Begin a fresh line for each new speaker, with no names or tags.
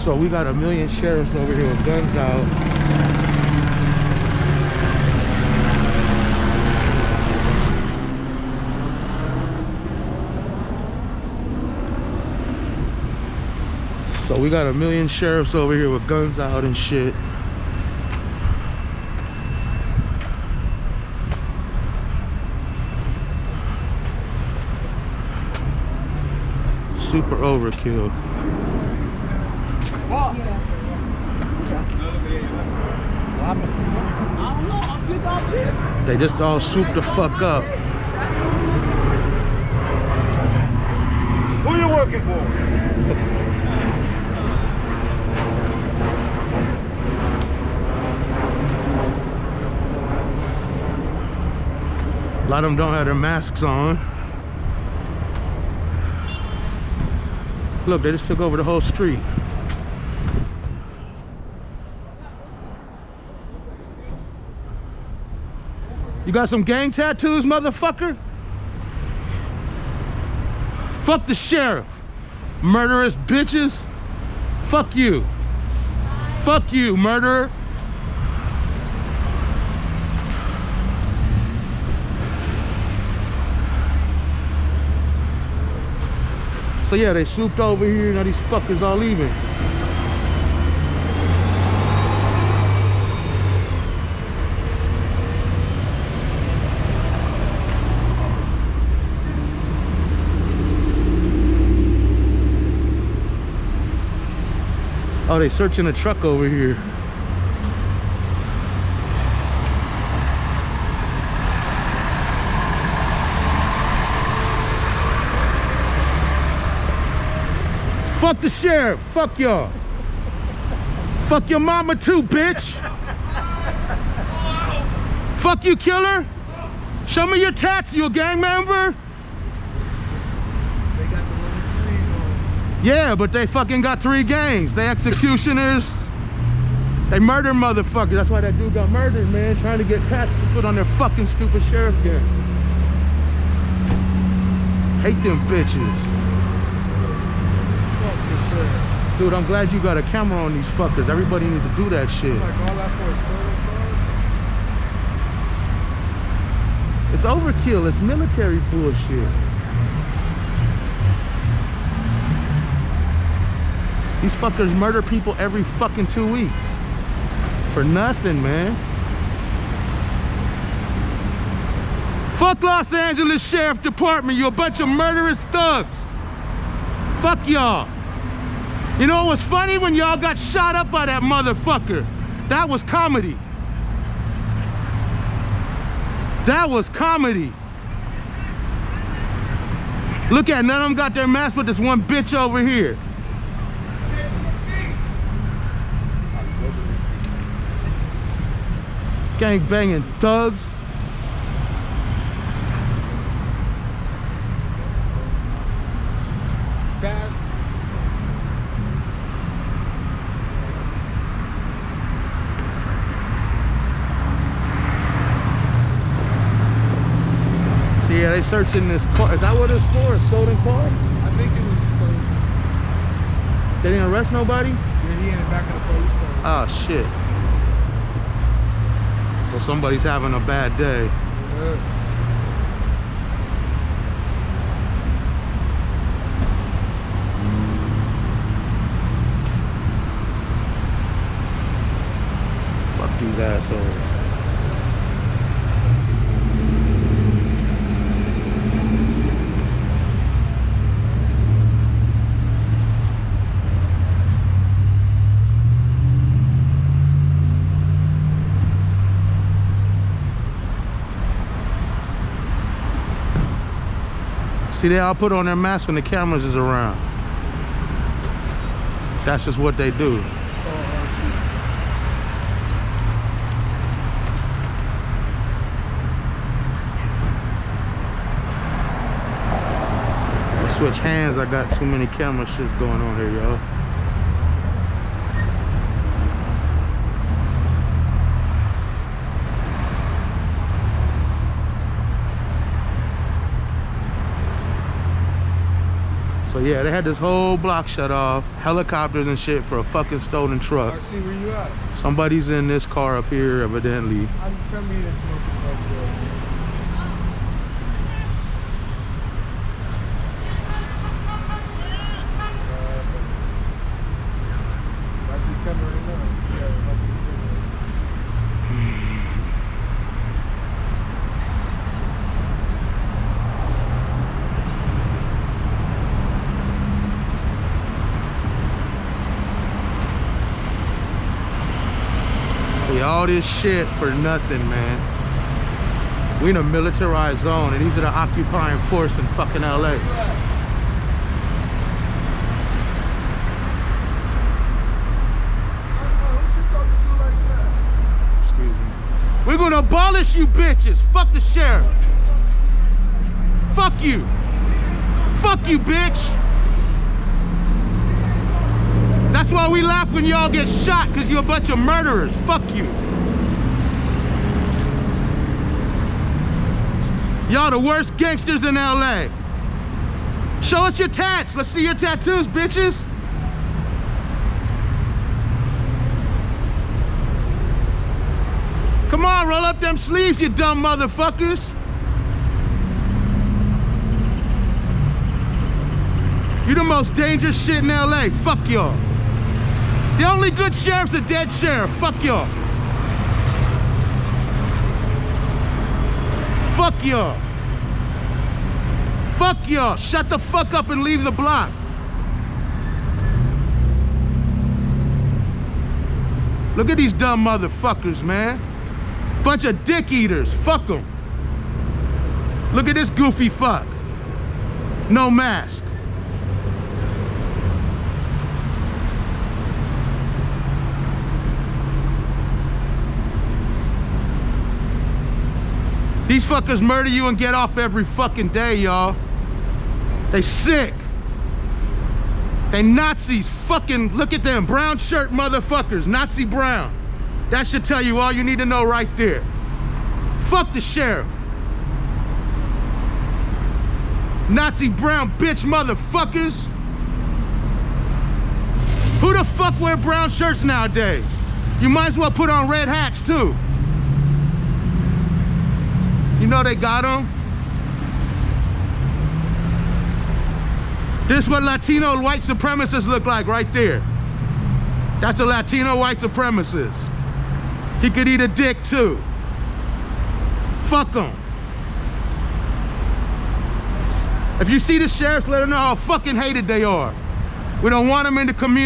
So we got a million sheriffs over here with guns out. So we got a million sheriffs over here with guns out and shit. Super overkill. They just all souped the fuck up.
Who you working for?
A lot of them don't have their masks on. Look, they just took over the whole street. You got some gang tattoos, motherfucker? Fuck the sheriff. Murderous bitches. Fuck you. Fuck you, murderer. So yeah, they swooped over here, now these fuckers all leaving. Oh, they searching a truck over here. Fuck the sheriff. Fuck y'all. Fuck your mama too, bitch. Fuck you, killer. Show me your tats, you a gang member?
They got the little sleeve on.
Yeah, but they fucking got 3 gangs. They executioners. They murder motherfuckers. That's why that dude got murdered, man. Trying to get tats to put on their fucking stupid sheriff gang. Hate them bitches. Dude, I'm glad you got a camera on these fuckers. Everybody needs to do that shit.
Like all that for a stolen car?
It's overkill. It's military bullshit. These fuckers murder people every fucking 2 weeks. For nothing, man. Fuck Los Angeles Sheriff Department. You a bunch of murderous thugs. Fuck y'all. You know what's funny? When y'all got shot up by that motherfucker. That was comedy. That was comedy. Look at, none of them got their mask but this one bitch over here. Gang banging thugs.
Gas.
Yeah, they searching this car. Is that what it's for? A stolen car?
I think it was stolen.
They didn't arrest nobody?
Yeah, he in the back of the police car.
Oh shit. So somebody's having a bad day.
Yeah.
Fuck these assholes. See, they all put on their masks when the cameras is around. That's just what they do. Switch hands, I got too many camera shits going on here, y'all. So yeah, they had this whole block shut off, helicopters and shit for a fucking stolen truck.
I see where you at.
Somebody's in this car up here, evidently.
I'm from me to smoke the fuck might be coming right now. Yeah, it might be
See, all this shit for nothing, man. We in a militarized zone, and these are the occupying force in fucking LA. Excuse me. We're gonna abolish you bitches. Fuck the sheriff. Fuck you. Fuck you, bitch. That's why we laugh when y'all get shot, because you're a bunch of murderers. Fuck you. Y'all the worst gangsters in LA. Show us your tats. Let's see your tattoos, bitches. Come on, roll up them sleeves, you dumb motherfuckers. You the most dangerous shit in LA. Fuck y'all. The only good sheriff's a dead sheriff. Fuck y'all. Fuck y'all. Fuck y'all. Shut the fuck up and leave the block. Look at these dumb motherfuckers, man. Bunch of dick eaters. Fuck them. Look at this goofy fuck. No mask. These fuckers murder you and get off every fucking day, y'all. They sick. They Nazis. Fucking look at them. Brown shirt motherfuckers. Nazi brown. That should tell you all you need to know right there. Fuck the sheriff. Nazi brown bitch motherfuckers. Who the fuck wear brown shirts nowadays? You might as well put on red hats too. You know they got them. This is what Latino white supremacists look like right there. That's a Latino white supremacist. He could eat a dick too. Fuck him. If you see the sheriffs, let them know how fucking hated they are. We don't want them in the community.